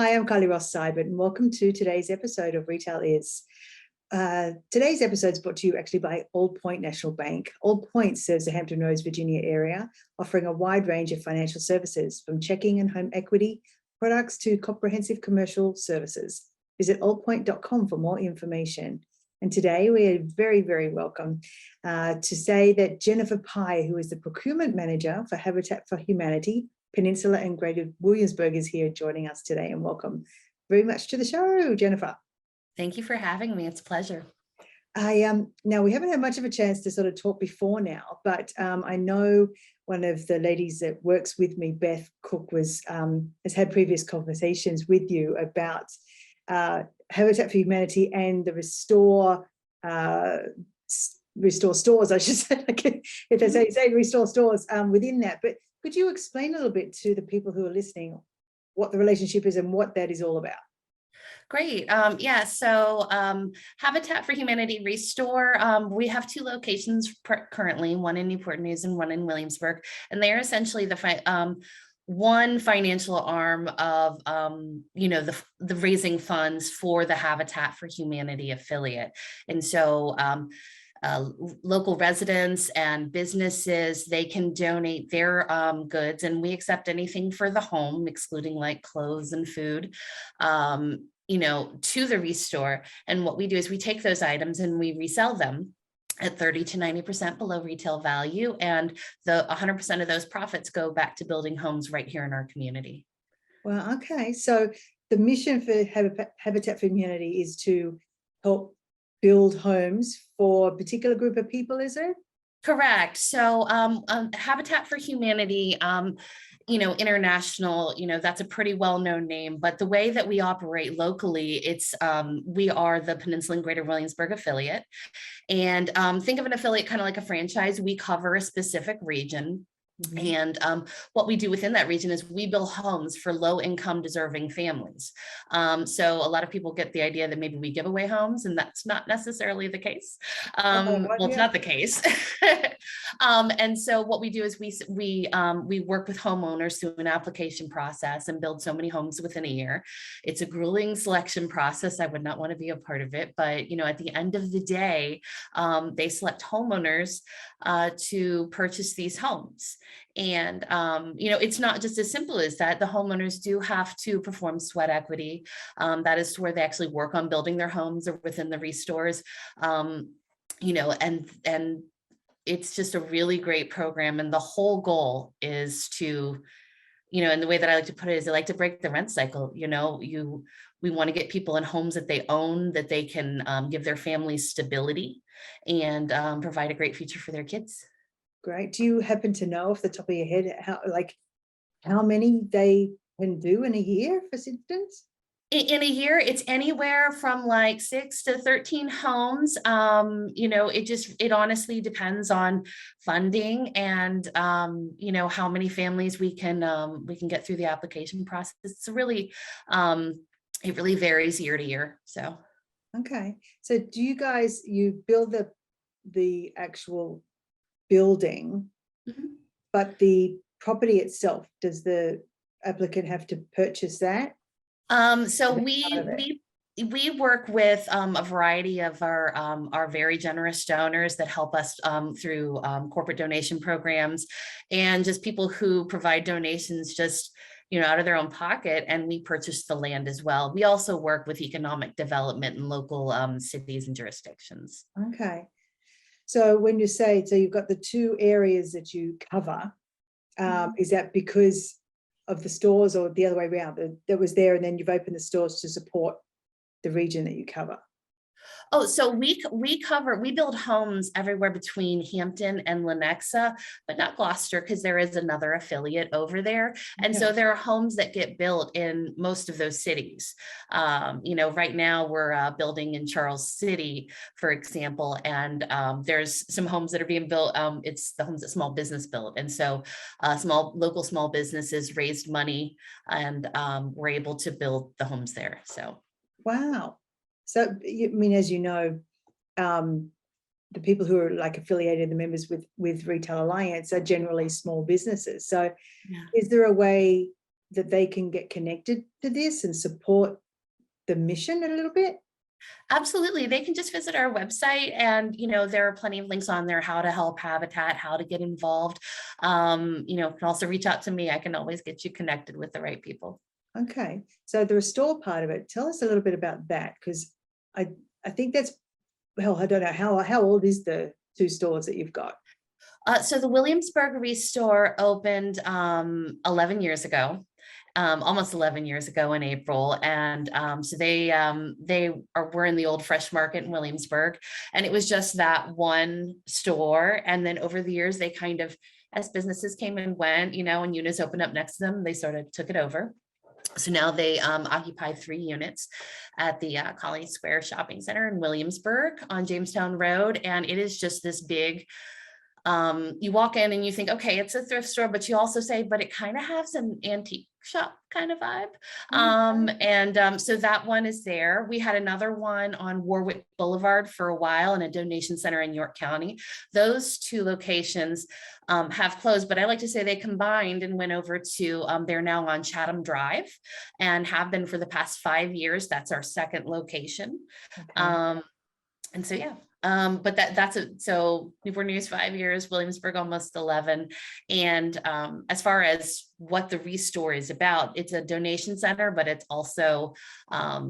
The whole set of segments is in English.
Hi, I'm Kylie Ross-Seibert, and welcome to today's episode of Retail Is. Today's episode is brought to you actually by Old Point National Bank. Old Point serves the Hampton Roads, Virginia area, offering a wide range of financial services, from checking and home equity products to comprehensive commercial services. Visit oldpoint.com for more information. And today we are very, very welcome to say that Jennifer Pye, who is the Procurement Manager for Habitat for Humanity, Peninsula and Greater Williamsburg, is here joining us today, and welcome very much to the show, Jennifer. Thank you for having me. It's a pleasure. Now we haven't had much of a chance to sort of talk before now, but I know one of the ladies that works with me, Beth Cook, has had previous conversations with you about Habitat for Humanity and the restore stores, I should say, if they say restore stores within that. But could you explain a little bit to the people who are listening what the relationship is and what that is all about? Great. So Habitat for Humanity Restore, we have two locations currently, one in Newport News and one in Williamsburg, and they're essentially the one financial arm of the raising funds for the Habitat for Humanity affiliate. And so local residents and businesses, they can donate their goods, and we accept anything for the home, excluding like clothes and food, to the Restore. And what we do is we take those items and we resell them at 30 to 90% below retail value, and the 100% of those profits go back to building homes right here in our community. Well, okay. So the mission for Habitat for Humanity is to help build homes for a particular group of people, is it? Correct. So Habitat for Humanity, international, that's a pretty well-known name, but the way that we operate locally, we are the Peninsula and Greater Williamsburg affiliate. And think of an affiliate kind of like a franchise. We cover a specific region. Mm-hmm. And what we do within that region is we build homes for low-income deserving families. So a lot of people get the idea that maybe we give away homes, and that's not necessarily the case. It's not the case. And so what we do is we work with homeowners through an application process and build so many homes within a year. It's a grueling selection process. I would not want to be a part of it, but at the end of the day, they select homeowners to purchase these homes. And, it's not just as simple as that. The homeowners do have to perform sweat equity. That is where they actually work on building their homes or within the restores, and it's just a really great program. And the whole goal is to, and the way that I like to put it is I like to break the rent cycle. We want to get people in homes that they own, that they can give their families stability and provide a great future for their kids. Great. Do you happen to know off the top of your head how many they can do in a year, for instance? In a year, it's anywhere from like 6 to 13 homes. It honestly depends on funding and how many families we can get through the application process. It's really it really varies year to year. So okay. So do you build the actual building, mm-hmm. but the property itself, does the applicant have to purchase that? So we work with a variety of our very generous donors that help us through corporate donation programs, and just people who provide donations just out of their own pocket, and we purchase the land as well. We also work with economic development in local cities and jurisdictions. Okay. So when you say, so you've got the two areas that you cover, is that because of the stores, or the other way around, that was there and then you've opened the stores to support the region that you cover? Oh, so we build homes everywhere between Hampton and Lenexa, but not Gloucester, because there is another affiliate over there. And so there are homes that get built in most of those cities. Right now we're building in Charles City, for example, and there's some homes that are being built. It's the homes that small business built. And so local small businesses raised money and were able to build the homes there. So. Wow. So, as you know, the people who are affiliated, the members with Retail Alliance, are generally small businesses. So is there a way that they can get connected to this and support the mission a little bit? Absolutely. They can just visit our website, and, there are plenty of links on there, how to help Habitat, how to get involved. Can also reach out to me. I can always get you connected with the right people. Okay, so the restore part of it, tell us a little bit about that, because I think that's, well, I don't know, how old is the 2 stores that you've got? So the Williamsburg Restore opened 11 years ago, almost 11 years ago in April. And so were in the old Fresh Market in Williamsburg. And it was just that one store. And then over the years, they kind of, as businesses came and went, and units opened up next to them, they sort of took it over. So now they occupy 3 units at the Colony Square Shopping Center in Williamsburg on Jamestown Road. And it is just this big, you walk in and you think, okay, it's a thrift store, but you also say, but it kind of has an antique shop kind of vibe. So that one is there. We had another one on Warwick Boulevard for a while, and a donation center in York County. Those 2 locations have closed, but I like to say they combined and went over to, they're now on Chatham Drive and have been for the past 5 years. That's our second location. Okay. And so, yeah. But that's it. So Newport News 5 years, Williamsburg almost 11. And as far as what the Restore is about, it's a donation center, but it's also a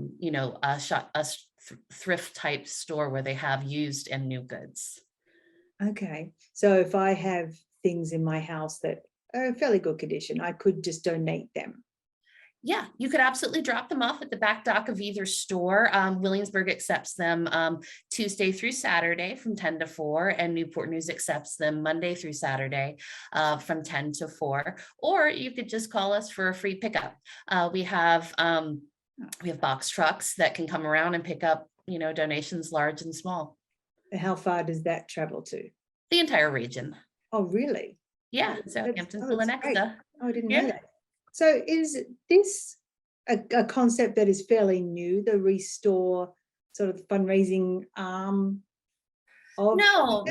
thrift type store where they have used and new goods. Okay, so if I have things in my house that are in fairly good condition, I could just donate them. Yeah, you could absolutely drop them off at the back dock of either store. Williamsburg accepts them Tuesday through Saturday from 10 to 4, and Newport News accepts them Monday through Saturday from 10 to 4. Or you could just call us for a free pickup. We have box trucks that can come around and pick up, donations large and small. And how far does that travel to? The entire region. Oh, really? Yeah, so Hampton, Lenexa. Oh, I didn't know that. So is this a concept that is fairly new, the Restore sort of fundraising arm of? No,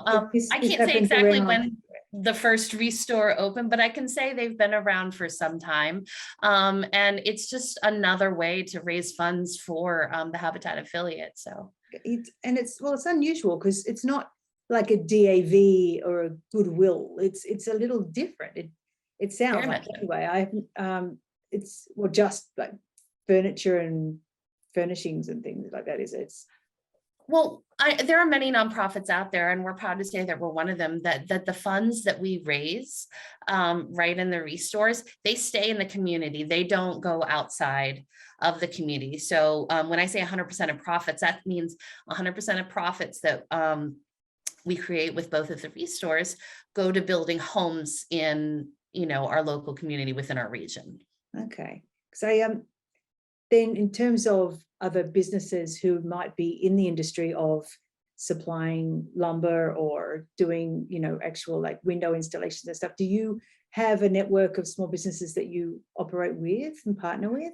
I can't say exactly when the first Restore opened, but I can say they've been around for some time. And it's just another way to raise funds for the Habitat affiliate. So it's unusual because it's not like a DAV or a Goodwill. It's a little different. It sounds like, anyway. I haven't. It's just like furniture and furnishings and things like that. Is it? Well, there are many nonprofits out there, and we're proud to say that we're one of them, that the funds that we raise right in the Restores, they stay in the community. They don't go outside of the community. So when I say 100% of profits, that means 100% of profits that we create with both of the Restores go to building homes in our local community within our region. Okay. So then in terms of other businesses who might be in the industry of supplying lumber or doing, actual like window installations and stuff, do you have a network of small businesses that you operate with and partner with?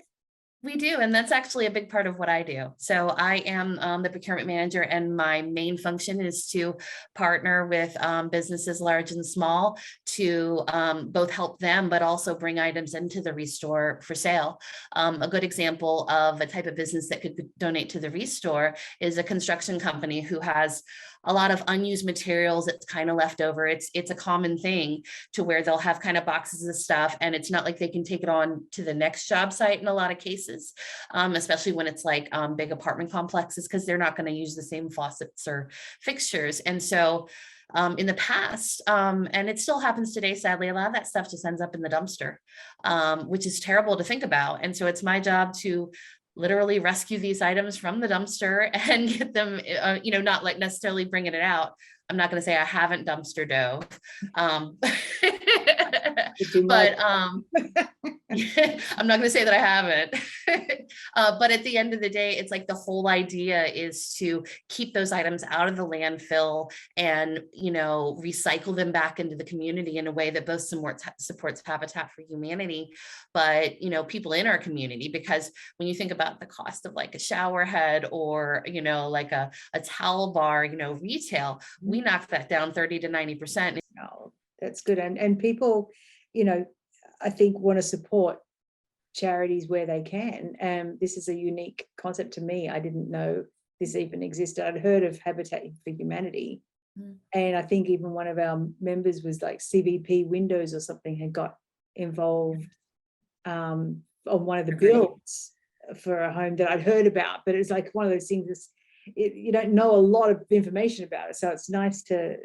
We do, and that's actually a big part of what I do. So I am the procurement manager, and my main function is to partner with businesses large and small to both help them, but also bring items into the Restore for sale. A good example of a type of business that could donate to the Restore is a construction company who has a lot of unused materials that's kind of left over. It's a common thing to where they'll have kind of boxes of stuff, and it's not like they can take it on to the next job site in a lot of cases, especially when it's like big apartment complexes, because they're not going to use the same faucets or fixtures. And so in the past, and it still happens today, sadly, a lot of that stuff just ends up in the dumpster, which is terrible to think about. And so it's my job to literally rescue these items from the dumpster and get them, not like necessarily bringing it out. I'm not going to say I haven't dumpster dove, but I'm not going to say that I haven't. But at the end of the day, it's like the whole idea is to keep those items out of the landfill and, recycle them back into the community in a way that both supports Habitat for Humanity, but, people in our community, because when you think about the cost of like a shower head or, like a towel bar, retail, we knock that down 30 to 90%. Oh, that's good. And people, I think want to support charities where they can. This is a unique concept to me. I didn't know this even existed. I'd heard of Habitat for Humanity. And I think even one of our members was like CVP Windows or something had got involved on one of the builds for a home that I'd heard about. But it's like one of those things that's, you don't know a lot of information about it. So it's nice to,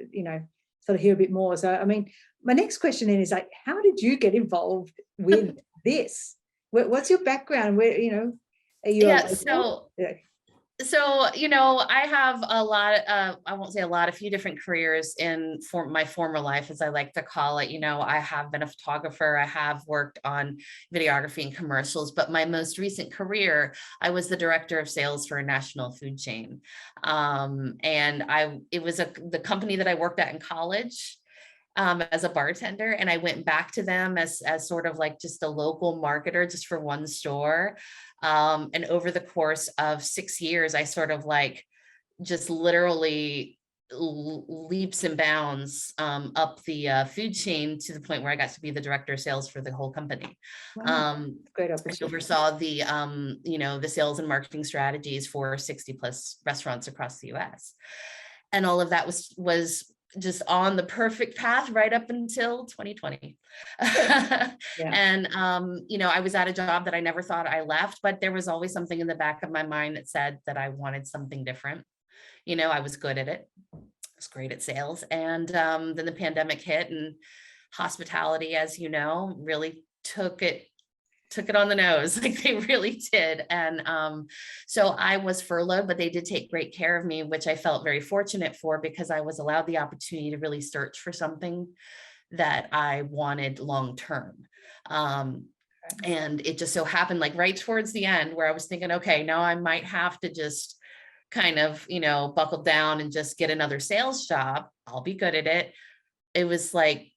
sort of hear a bit more. So, I mean, my next question then is like, how did you get involved with this? What's your background? Where, are you yeah, so, I have a lot, I won't say a few different careers in my former life, as I like to call it. I have been a photographer. I have worked on videography and commercials, but my most recent career, I was the director of sales for a national food chain. And it was the company that I worked at in college. As a bartender, and I went back to them as sort of like just a local marketer just for one store. And over the course of 6 years, I sort of like just literally leaps and bounds up the food chain to the point where I got to be the director of sales for the whole company. Wow, great I opportunity. oversaw the sales and marketing strategies for 60 plus restaurants across the US. And all of that was just on the perfect path right up until 2020. Yeah. And, I was at a job that I never thought I left, but there was always something in the back of my mind that said that I wanted something different. I was good at it. I was great at sales. And then the pandemic hit, and hospitality, as you know, really took it on the nose, like they really did. And so I was furloughed, but they did take great care of me, which I felt very fortunate for, because I was allowed the opportunity to really search for something that I wanted long-term. And it just so happened, like right towards the end, where I was thinking, okay, now I might have to just kind of, buckle down and just get another sales job. I'll be good at it. It was like,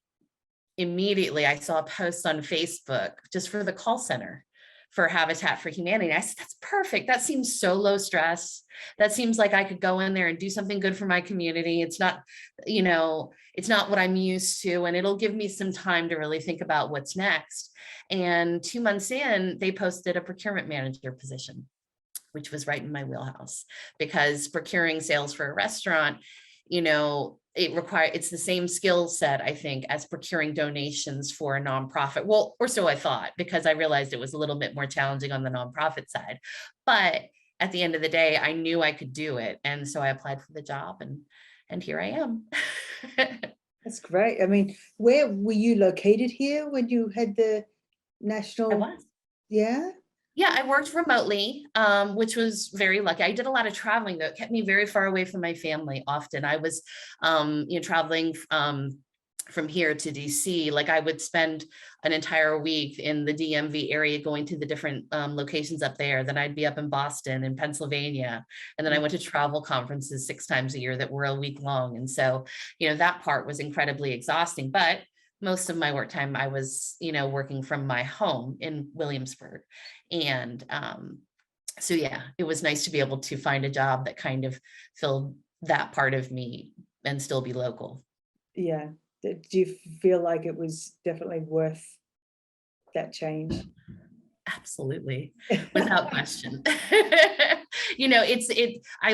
immediately I saw a post on Facebook just for the call center for Habitat for Humanity. I said, that's perfect. That seems so low stress. That seems like I could go in there and do something good for my community. It's not, it's not what I'm used to, and it'll give me some time to really think about what's next. And 2 months in, they posted a procurement manager position, which was right in my wheelhouse, because procuring sales for a restaurant, it's the same skill set, I think, as procuring donations for a nonprofit. Well, or so I thought, because I realized it was a little bit more challenging on the nonprofit side. But at the end of the day, I knew I could do it. And so I applied for the job, and here I am. That's great. I mean, where were you located here when you had the national? I was. Yeah. Yeah, I worked remotely, which was very lucky. I did a lot of traveling, though. It kept me very far away from my family often. I was, traveling from here to DC. Like I would spend an entire week in the DMV area going to the different locations up there. Then I'd be up in Boston and Pennsylvania. And then I went to travel conferences 6 times a year that were a week long. And so, that part was incredibly exhausting. But most of my work time, I was, working from my home in Williamsburg. And so, yeah, it was nice to be able to find a job that kind of filled that part of me and still be local. Yeah. Do you feel like it was definitely worth that change? Absolutely, without question. I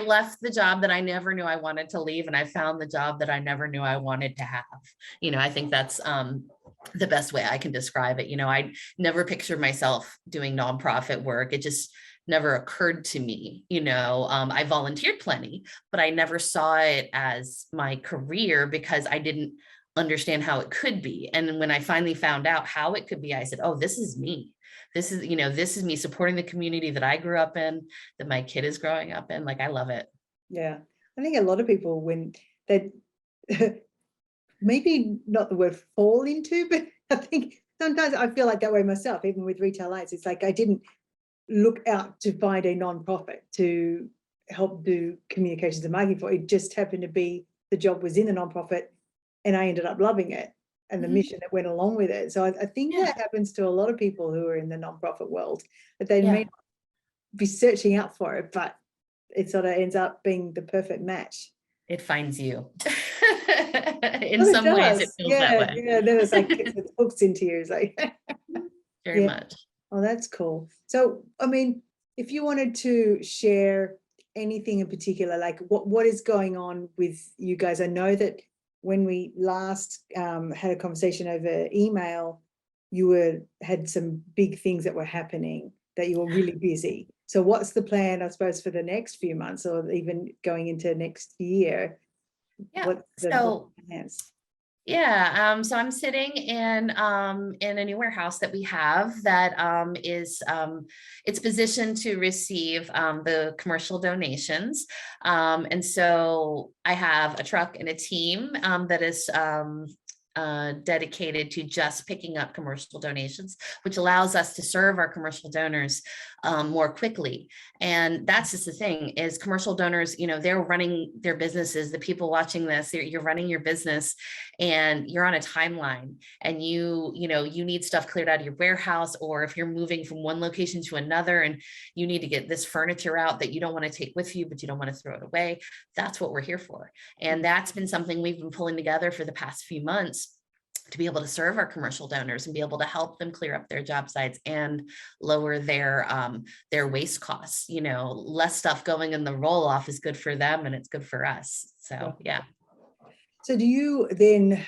left the job that I never knew I wanted to leave, and I found the job that I never knew I wanted to have. I think that's the best way I can describe it. I never pictured myself doing nonprofit work. It just never occurred to me. I volunteered plenty, but I never saw it as my career because I didn't understand how it could be. And when I finally found out how it could be, I said, oh, this is me. This is me supporting the community that I grew up in, that my kid is growing up in. Like, I love it. Yeah. I think a lot of people, when they maybe not the word fall into, but I think sometimes I feel like that way myself, even with Retail Lights. It's like I didn't look out to find a nonprofit to help do communications and marketing for. It just happened to be the job was in the nonprofit, and I ended up loving it and the mission that went along with it. So I think that happens to a lot of people who are in the nonprofit world, that they may not be searching out for it, but it sort of ends up being the perfect match. It finds you. In some ways, it feels that way. Yeah, then it's like it hooks into you. It's like very much. Oh, that's cool. So, I mean, if you wanted to share anything in particular, like what is going on with you guys? I know that when we last had a conversation over email, you had some big things that were happening, that you were really busy. So what's the plan, I suppose, for the next few months or even going into next year? Yeah. What's So the plans? yeah, so I'm sitting in a new warehouse that we have that is it's positioned to receive the commercial donations. And so I have a truck and a team that is dedicated to just picking up commercial donations, which allows us to serve our commercial donors more quickly. And that's just the thing is commercial donors, you know, they're running their businesses. The people watching this, you're running your business and you're on a timeline and you need stuff cleared out of your warehouse, or if you're moving from one location to another and you need to get this furniture out that you don't want to take with you, but you don't want to throw it away. That's what we're here for. And that's been something we've been pulling together for the past few months to be able to serve our commercial donors and be able to help them clear up their job sites and lower their waste costs. You know, less stuff going in the roll off is good for them and it's good for us. So yeah. So do you then,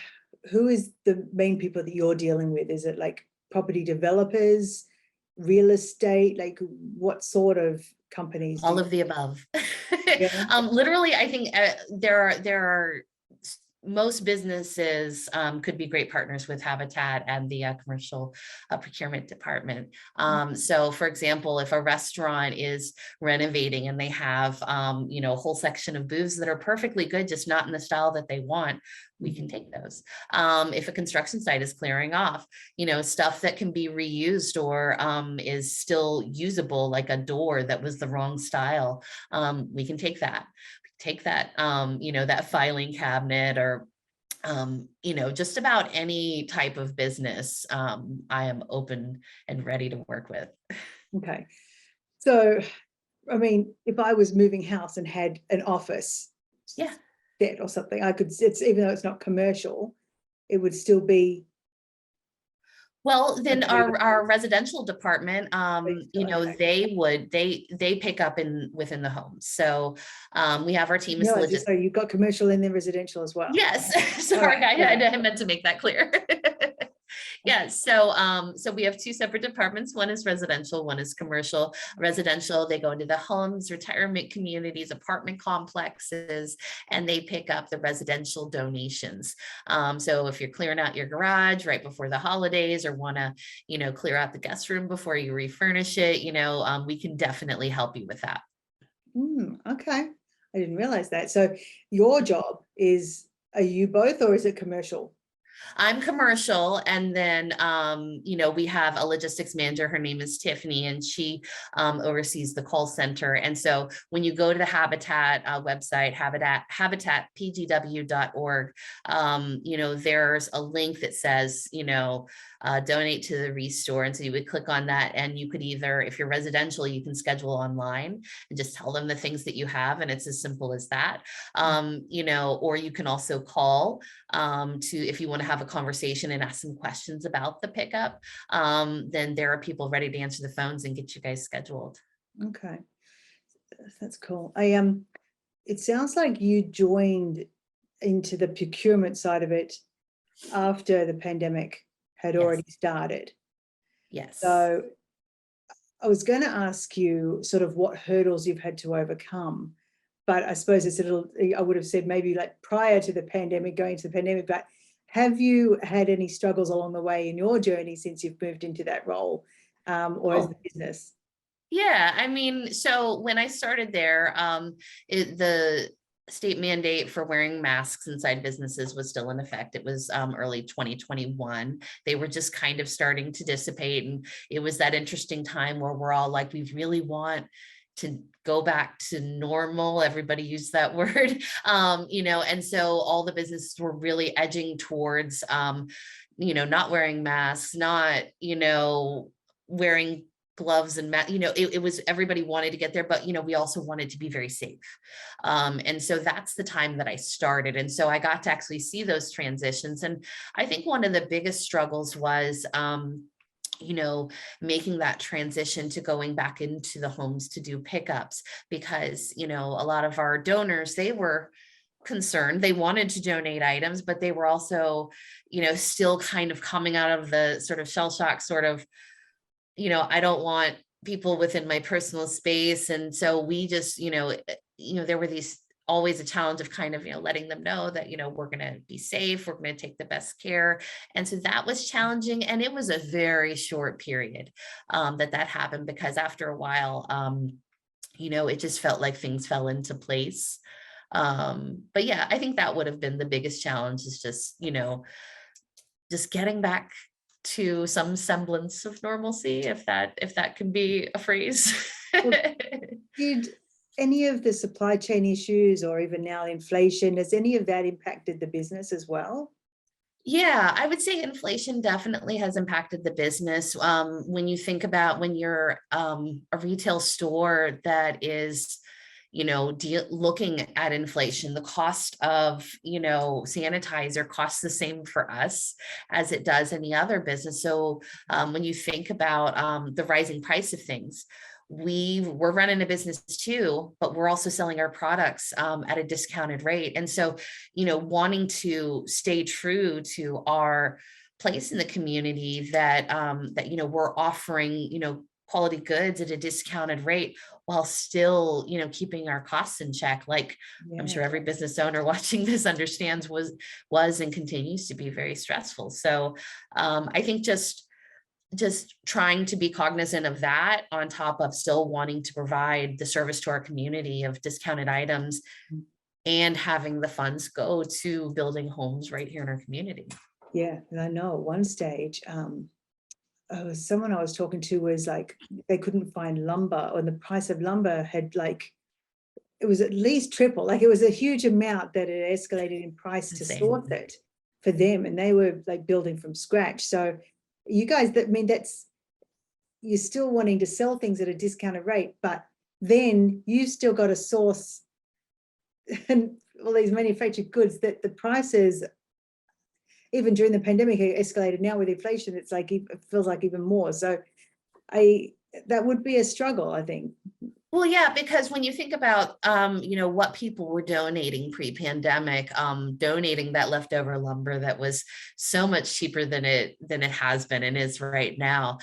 who is the main people that you're dealing with? Is it like property developers, real estate? Like what sort of companies do All you? of the above. Yeah. Literally, I think there are most businesses could be great partners with Habitat and the commercial procurement department. So for example, if a restaurant is renovating and they have, a whole section of booths that are perfectly good, just not in the style that they want, we can take those. If a construction site is clearing off, stuff that can be reused or is still usable, like a door that was the wrong style, we can take that. That filing cabinet or just about any type of business, I am open and ready to work with. Okay. So, I mean, if I was moving house and had an office Yeah. set or something, it's even though it's not commercial, it would still be. Well, then Okay. our residential department, Okay. they pick up within the homes. So we have our team is No, so you've got commercial and then residential as well. Yes, All sorry, right. I meant to make that clear. Yeah, so we have two separate departments. One is residential, one is commercial. Residential, they go into the homes, retirement communities, apartment complexes, and they pick up the residential donations. So if you're clearing out your garage right before the holidays or want to, clear out the guest room before you refurnish it, we can definitely help you with that. Okay. I didn't realize that. So your job is, are you both or is it commercial? I'm commercial, and then we have a logistics manager. Her name is Tiffany, and she oversees the call center. And so when you go to the Habitat website, habitatpgw.org, there's a link that says donate to the restore. And so you would click on that, and you could either, if you're residential, you can schedule online and just tell them the things that you have, and it's as simple as that. Or you can also call if you want to have a conversation and ask some questions about the pickup, then there are people ready to answer the phones and get you guys scheduled. Okay. That's cool. It sounds like you joined into the procurement side of it after the pandemic had already started. Yes. So I was going to ask you sort of what hurdles you've had to overcome, but I suppose I would have said maybe like prior to the pandemic, going into the pandemic, but have you had any struggles along the way in your journey since you've moved into that role, or as the business? Yeah, I mean, so when I started there, the state mandate for wearing masks inside businesses was still in effect. It was early 2021. They were just kind of starting to dissipate. And it was that interesting time where we're all like, we really want to go back to normal. Everybody used that word, and so all the businesses were really edging towards, not wearing masks, not, wearing gloves and it was, everybody wanted to get there, but we also wanted to be very safe. And so that's the time that I started. And so I got to actually see those transitions. And I think one of the biggest struggles was making that transition to going back into the homes to do pickups, because, a lot of our donors, they were concerned. They wanted to donate items, but they were also, still kind of coming out of the sort of shell shock sort of, I don't want people within my personal space. And so we just, there were these always a challenge of kind of, letting them know that, we're going to be safe, we're going to take the best care. And so that was challenging. And it was a very short period that happened, because after a while, it just felt like things fell into place. But yeah, I think that would have been the biggest challenge, is just, just getting back to some semblance of normalcy, if that can be a phrase. Well, did any of the supply chain issues, or even now inflation, has any of that impacted the business as well? Yeah, I would say inflation definitely has impacted the business. When you think about when you're a retail store that is, looking at inflation, the cost of, sanitizer costs the same for us as it does any other business. So when you think about the rising price of things, we're running a business too, but we're also selling our products at a discounted rate. And so, wanting to stay true to our place in the community, that we're offering, quality goods at a discounted rate while still, keeping our costs in check. Like, I'm sure every business owner watching this understands was and continues to be very stressful. So I think just trying to be cognizant of that, on top of still wanting to provide the service to our community of discounted items, and having the funds go to building homes right here in our community. Yeah, and I know at one stage, someone I was talking to was like, they couldn't find lumber, or the price of lumber had it was at least triple. Like, it was a huge amount that it escalated in price to source it for them, and they were like building from scratch. So you guys, you're still wanting to sell things at a discounted rate, but then you've still got to source and all these manufactured goods that the prices, even during the pandemic, escalated. Now with inflation, it's like, it feels like even more. So that would be a struggle, I think. Well, yeah, because when you think about, what people were donating pre-pandemic, donating that leftover lumber that was so much cheaper than it has been and is right now.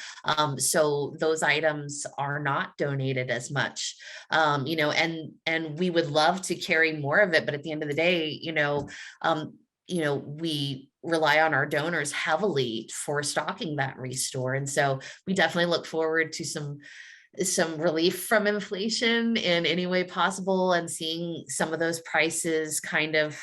So those items are not donated as much, and we would love to carry more of it. But at the end of the day, we rely on our donors heavily for stocking that restore. And so we definitely look forward to some relief from inflation in any way possible, and seeing some of those prices kind of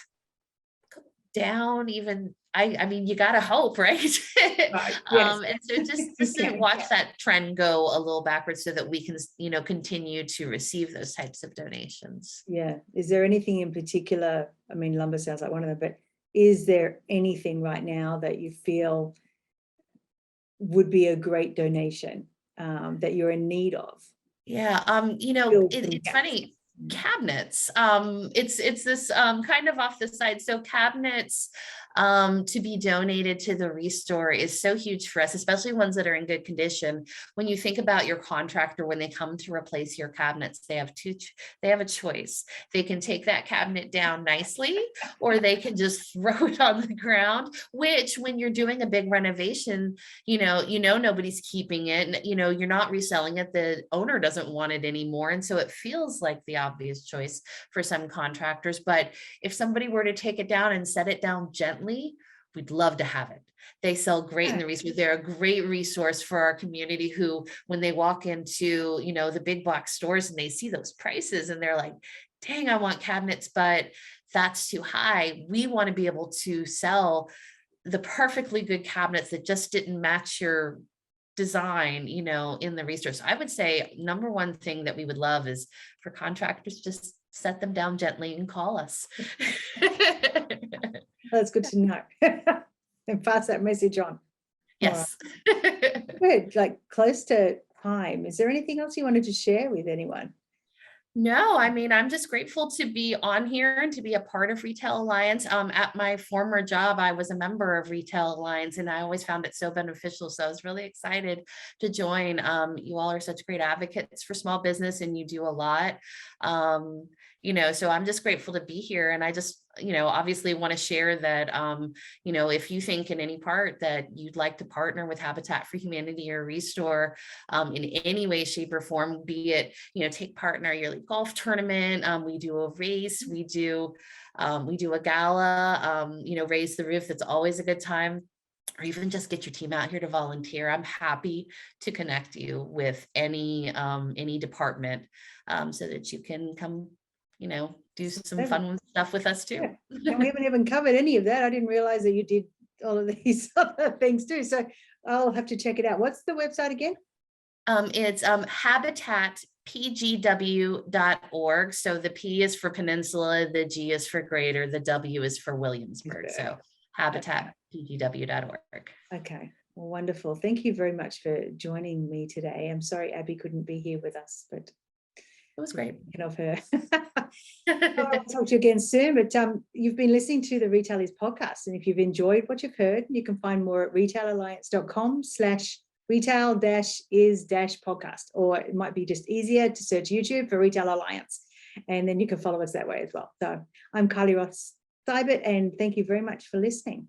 go down. Even, I mean, you gotta hope, right? Yes. And so just to watch that trend go a little backwards, so that we can, continue to receive those types of donations. Yeah. Is there anything in particular? I mean, lumber sounds like one of them, but is there anything right now that you feel would be a great donation that you're in need of? Yeah, it's funny. Cabinets. It's this kind of off the side. So cabinets to be donated to the restore is so huge for us, especially ones that are in good condition. When you think about your contractor, when they come to replace your cabinets, they have a choice. They can take that cabinet down nicely, or they can just throw it on the ground, which, when you're doing a big renovation, nobody's keeping it, and you're not reselling it. The owner doesn't want it anymore. And so it feels like the obvious choice for some contractors. But if somebody were to take it down and set it down gently, we'd love to have it. They sell great in the resource. They're a great resource for our community, who, when they walk into, the big box stores and they see those prices and they're like, dang, I want cabinets, but that's too high. We want to be able to sell the perfectly good cabinets that just didn't match your design, in the resource. I would say number one thing that we would love is for contractors, just set them down gently and call us. That's good to know. And pass that message on. Yes. Good. Like, close to time, is there anything else you wanted to share with anyone? No, I mean, I'm just grateful to be on here and to be a part of Retail Alliance. At my former job, I was a member of Retail Alliance and I always found it so beneficial. So I was really excited to join. You all are such great advocates for small business and you do a lot. So I'm just grateful to be here. And I just, obviously want to share that, if you think in any part that you'd like to partner with Habitat for Humanity or Restore in any way, shape, or form, be it, take part in our yearly golf tournament. We do a race, we do a gala, raise the roof. That's always a good time. Or even just get your team out here to volunteer. I'm happy to connect you with any department so that you can come, do some fun stuff with us too. Yeah. And we haven't even covered any of that. I didn't realize that you did all of these other things too. So I'll have to check it out. What's the website again? It's habitatpgw.org. So the P is for Peninsula, the G is for Greater, the W is for Williamsburg. So habitatpgw.org. Okay, well, wonderful. Thank you very much for joining me today. I'm sorry Abby couldn't be here with us, but it was great. Of her. I'll talk to you again soon, but you've been listening to the Retail Is podcast, and if you've enjoyed what you've heard, you can find more at retailalliance.com/retail-is-podcast, or it might be just easier to search YouTube for Retail Alliance, and then you can follow us that way as well. So I'm Kylie Ross-Seibert, and thank you very much for listening.